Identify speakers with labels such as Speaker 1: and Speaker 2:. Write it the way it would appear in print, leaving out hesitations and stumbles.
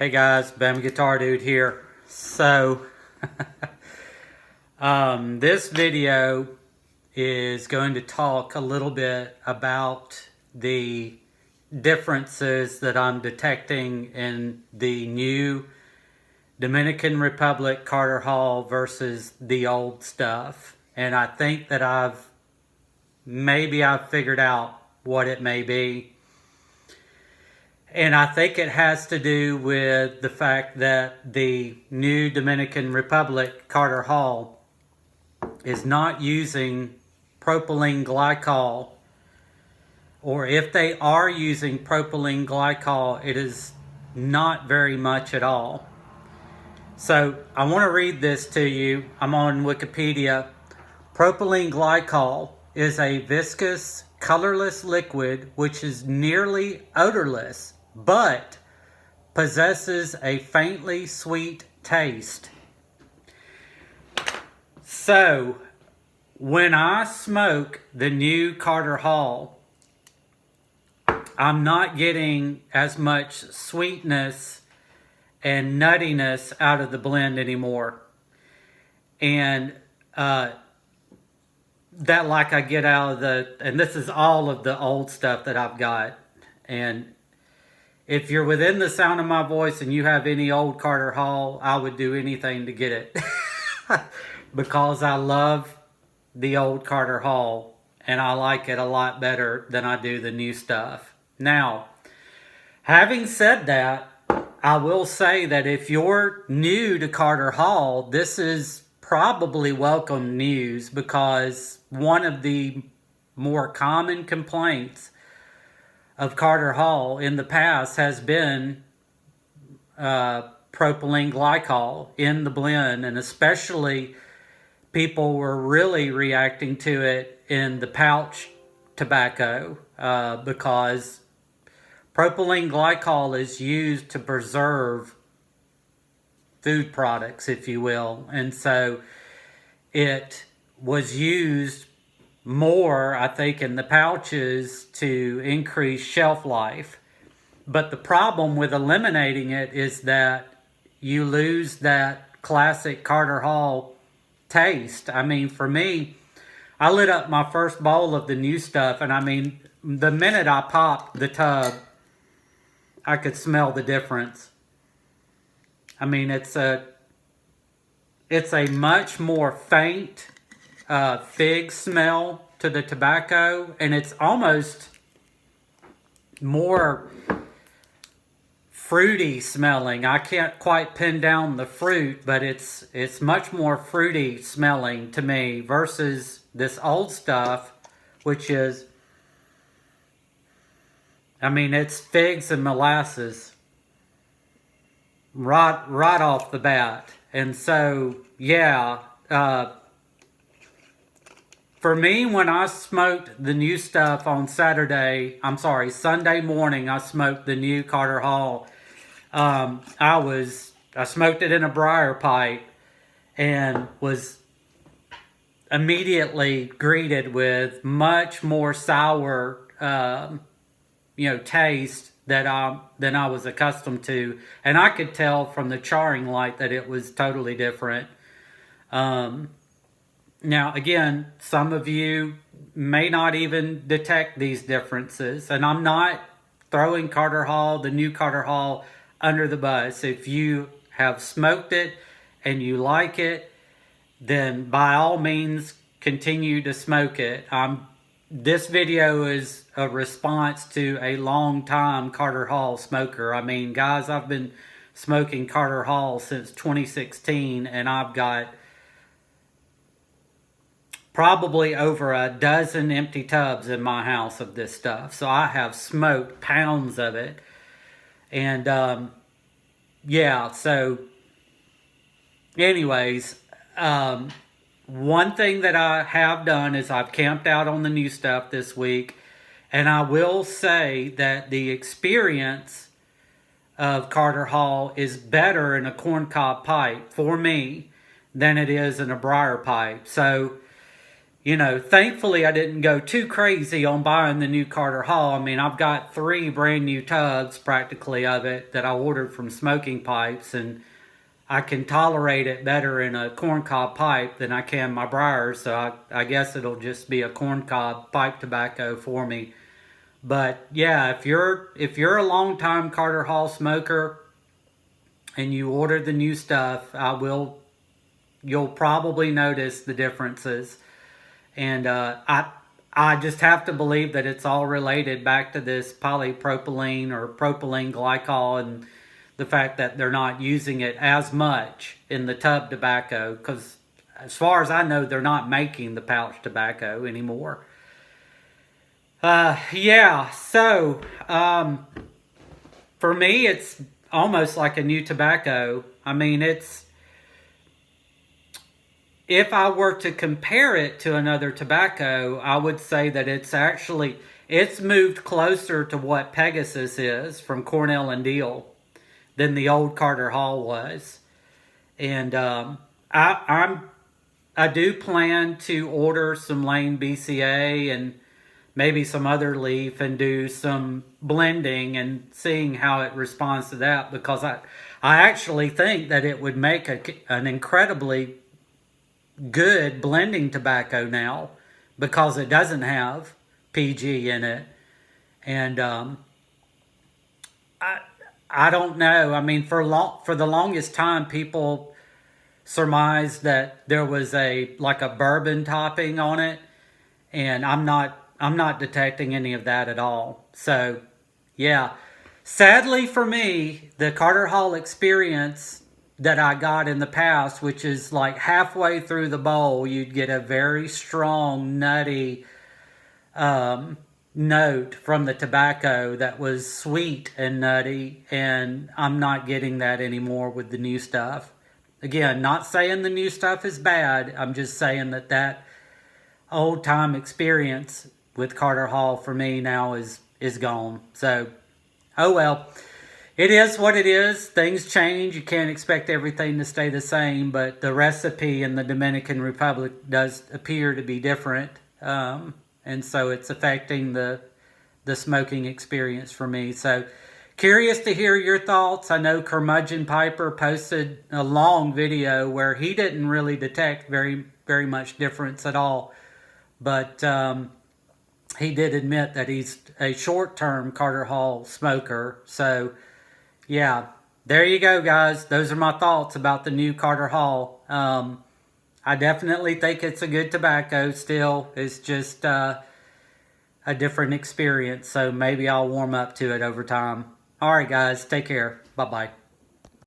Speaker 1: Hey guys, Bam Guitar Dude here. So, this video is going to talk a little bit about the differences that I'm detecting in the new Dominican Republic Carter Hall versus the old stuff. And I think that I've figured out what it may be. And I think it has to do with the fact that the new Dominican Republic Carter Hall is not using propylene glycol, or if they are using propylene glycol, it is not very much at all. So I want to read this to you. I'm on Wikipedia. Propylene glycol is a viscous, colorless liquid which is nearly odorless, but possesses a faintly sweet taste. So, when I smoke the new Carter Hall, I'm not getting as much sweetness and nuttiness out of the blend anymore. And that like I get out of and this is all of the old stuff that I've got. And if you're within the sound of my voice and you have any old Carter Hall, I would do anything to get it. Because I love the old Carter Hall and I like it a lot better than I do the new stuff. Now, having said that, I will say that if you're new to Carter Hall, this is probably welcome news, because one of the more common complaints of Carter Hall in the past has been propylene glycol in the blend, and especially people were really reacting to it in the pouch tobacco because propylene glycol is used to preserve food products, if you will, and so it was used more, I think, in the pouches to increase shelf life. But the problem with eliminating it is that you lose that classic Carter Hall taste. I mean, for me, I lit up my first bowl of the new stuff, and I mean, the minute I popped the tub, I could smell the difference. I mean, it's a much more faint fig smell to the tobacco, and it's almost more fruity smelling. I can't quite pin down the fruit, but it's much more fruity smelling to me versus this old stuff, which is, I mean, it's figs and molasses right off the bat. And so, yeah, for me, when I smoked the new stuff on Sunday morning, I smoked the new Carter Hall. I smoked it in a briar pipe and was immediately greeted with much more sour, taste than I was accustomed to. And I could tell from the charring light that it was totally different. Now, again, some of you may not even detect these differences, and I'm not throwing the new Carter Hall, under the bus. If you have smoked it and you like it, then by all means continue to smoke it. This video is a response to a long-time Carter Hall smoker. I mean, guys, I've been smoking Carter Hall since 2016, and I've got probably over a dozen empty tubs in my house of this stuff. So I have smoked pounds of it. And, yeah, so anyways, one thing that I have done is I've camped out on the new stuff this week. And I will say that the experience of Carter Hall is better in a corncob pipe for me than it is in a briar pipe. So thankfully I didn't go too crazy on buying the new Carter Hall. I mean, I've got 3 brand new tubs practically of it that I ordered from Smoking Pipes, and I can tolerate it better in a corncob pipe than I can my briars. So I guess it'll just be a corncob pipe tobacco for me. But yeah, if you're a long time Carter Hall smoker and you order the new stuff, you'll probably notice the differences. And I just have to believe that it's all related back to this polypropylene or propylene glycol, and the fact that they're not using it as much in the tub tobacco, because as far as I know, they're not making the pouch tobacco anymore. Yeah, so for me, it's almost like a new tobacco. I mean, if I were to compare it to another tobacco, I would say that it's moved closer to what Pegasus is from Cornell and Deal than the old Carter Hall was. And I do plan to order some Lane BCA and maybe some other leaf and do some blending and seeing how it responds to that, because I actually think that it would make an incredibly good blending tobacco now, because it doesn't have PG in it. And I don't know. I mean, for the longest time, people surmised that there was like a bourbon topping on it, and I'm not detecting any of that at all. So, yeah. Sadly for me, the Carter Hall experience that I got in the past, which is like halfway through the bowl, you'd get a very strong, nutty note from the tobacco that was sweet and nutty, and I'm not getting that anymore with the new stuff. Again, not saying the new stuff is bad. I'm just saying that old time experience with Carter Hall for me now is gone. So, oh well. It is what it is. Things change. You can't expect everything to stay the same, but the recipe in the Dominican Republic does appear to be different. And so it's affecting the smoking experience for me. So, curious to hear your thoughts. I know Curmudgeon Piper posted a long video where he didn't really detect very, very much difference at all. But he did admit that he's a short-term Carter Hall smoker. So, yeah, there you go, guys. Those are my thoughts about the new Carter Hall. I definitely think it's a good tobacco still. It's just a different experience. So maybe I'll warm up to it over time. All right, guys. Take care. Bye-bye.